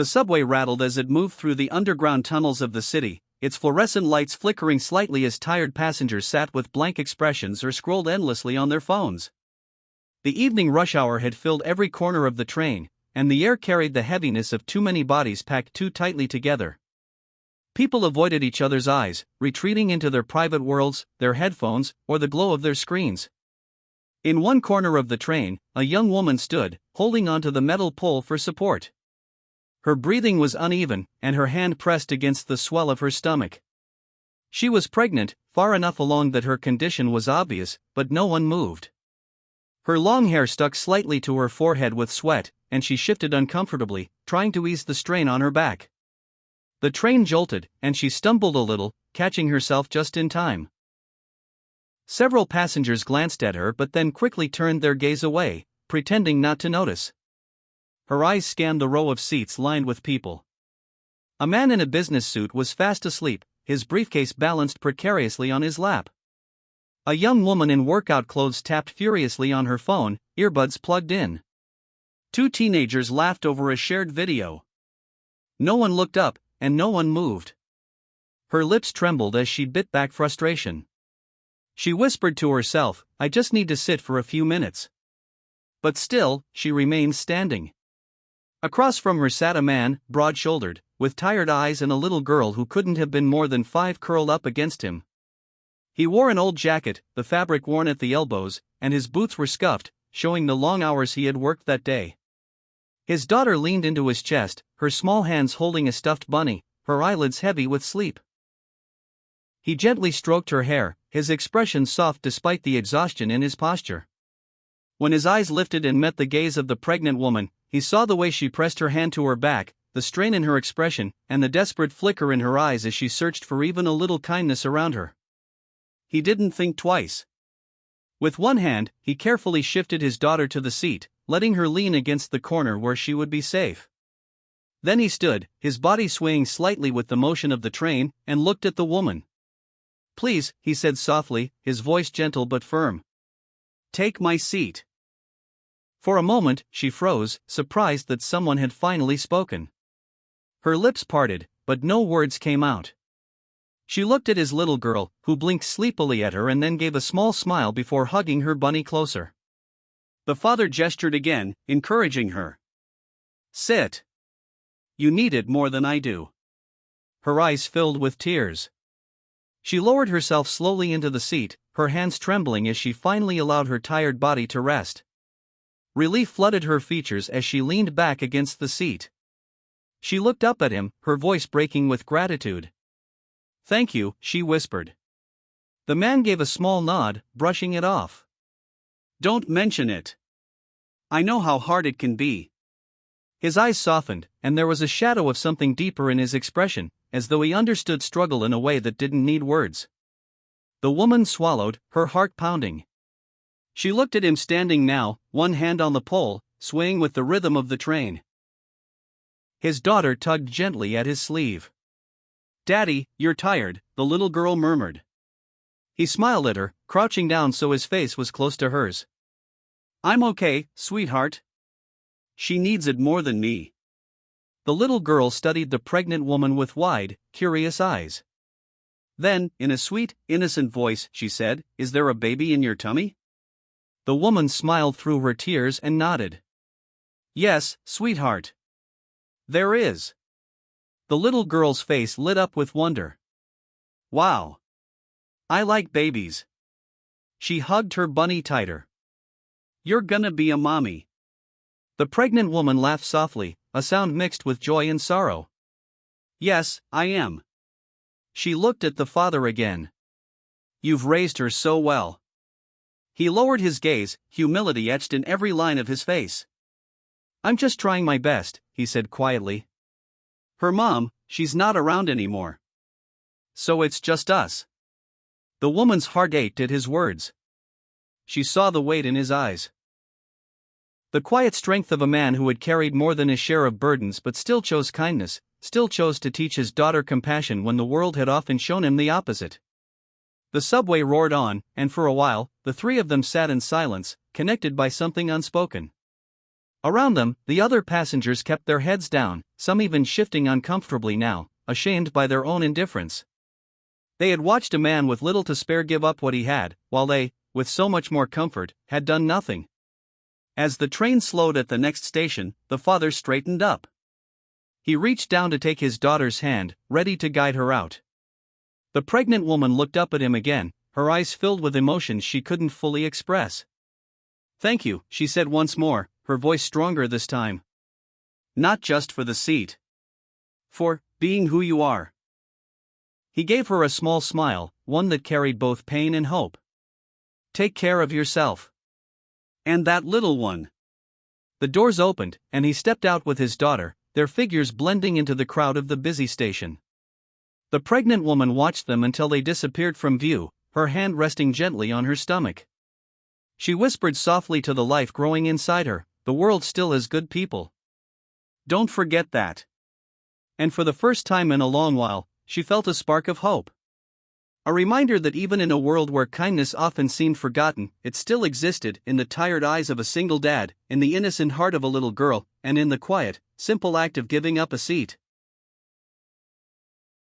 The subway rattled as it moved through the underground tunnels of the city, its fluorescent lights flickering slightly as tired passengers sat with blank expressions or scrolled endlessly on their phones. The evening rush hour had filled every corner of the train, and the air carried the heaviness of too many bodies packed too tightly together. People avoided each other's eyes, retreating into their private worlds, their headphones, or the glow of their screens. In one corner of the train, a young woman stood, holding onto the metal pole for support. Her breathing was uneven, and her hand pressed against the swell of her stomach. She was pregnant, far enough along that her condition was obvious, but no one moved. Her long hair stuck slightly to her forehead with sweat, and she shifted uncomfortably, trying to ease the strain on her back. The train jolted, and she stumbled a little, catching herself just in time. Several passengers glanced at her but then quickly turned their gaze away, pretending not to notice. Her eyes scanned the row of seats lined with people. A man in a business suit was fast asleep, his briefcase balanced precariously on his lap. A young woman in workout clothes tapped furiously on her phone, earbuds plugged in. Two teenagers laughed over a shared video. No one looked up, and no one moved. Her lips trembled as she bit back frustration. She whispered to herself, "I just need to sit for a few minutes." But still, she remained standing. Across from her sat a man, broad-shouldered, with tired eyes and a little girl who couldn't have been more than 5 curled up against him. He wore an old jacket, the fabric worn at the elbows, and his boots were scuffed, showing the long hours he had worked that day. His daughter leaned into his chest, her small hands holding a stuffed bunny, her eyelids heavy with sleep. He gently stroked her hair, his expression soft despite the exhaustion in his posture. When his eyes lifted and met the gaze of the pregnant woman, he saw the way she pressed her hand to her back, the strain in her expression, and the desperate flicker in her eyes as she searched for even a little kindness around her. He didn't think twice. With one hand, he carefully shifted his daughter to the seat, letting her lean against the corner where she would be safe. Then he stood, his body swaying slightly with the motion of the train, and looked at the woman. "Please," he said softly, his voice gentle but firm. "Take my seat." For a moment, she froze, surprised that someone had finally spoken. Her lips parted, but no words came out. She looked at his little girl, who blinked sleepily at her and then gave a small smile before hugging her bunny closer. The father gestured again, encouraging her. "Sit. You need it more than I do." Her eyes filled with tears. She lowered herself slowly into the seat, her hands trembling as she finally allowed her tired body to rest. Relief flooded her features as she leaned back against the seat. She looked up at him, her voice breaking with gratitude. "Thank you," she whispered. The man gave a small nod, brushing it off. "Don't mention it. I know how hard it can be." His eyes softened, and there was a shadow of something deeper in his expression, as though he understood struggle in a way that didn't need words. The woman swallowed, her heart pounding. She looked at him standing now, one hand on the pole, swaying with the rhythm of the train. His daughter tugged gently at his sleeve. "Daddy, you're tired," the little girl murmured. He smiled at her, crouching down so his face was close to hers. "I'm okay, sweetheart. She needs it more than me." The little girl studied the pregnant woman with wide, curious eyes. Then, in a sweet, innocent voice, she said, "Is there a baby in your tummy?" The woman smiled through her tears and nodded. "Yes, sweetheart. There is." The little girl's face lit up with wonder. "Wow. I like babies." She hugged her bunny tighter. "You're gonna be a mommy." The pregnant woman laughed softly, a sound mixed with joy and sorrow. "Yes, I am." She looked at the father again. "You've raised her so well." He lowered his gaze, humility etched in every line of his face. "I'm just trying my best," he said quietly. "Her mom, she's not around anymore. So it's just us." The woman's heart ached at his words. She saw the weight in his eyes. The quiet strength of a man who had carried more than his share of burdens but still chose kindness, still chose to teach his daughter compassion when the world had often shown him the opposite. The subway roared on, and for a while, the three of them sat in silence, connected by something unspoken. Around them, the other passengers kept their heads down, some even shifting uncomfortably now, ashamed by their own indifference. They had watched a man with little to spare give up what he had, while they, with so much more comfort, had done nothing. As the train slowed at the next station, the father straightened up. He reached down to take his daughter's hand, ready to guide her out. The pregnant woman looked up at him again, her eyes filled with emotions she couldn't fully express. "Thank you," she said once more, her voice stronger this time. "Not just for the seat. For being who you are." He gave her a small smile, one that carried both pain and hope. "Take care of yourself. And that little one." The doors opened, and he stepped out with his daughter, their figures blending into the crowd of the busy station. The pregnant woman watched them until they disappeared from view, her hand resting gently on her stomach. She whispered softly to the life growing inside her, "The world still has good people. Don't forget that." And for the first time in a long while, she felt a spark of hope. A reminder that even in a world where kindness often seemed forgotten, it still existed in the tired eyes of a single dad, in the innocent heart of a little girl, and in the quiet, simple act of giving up a seat.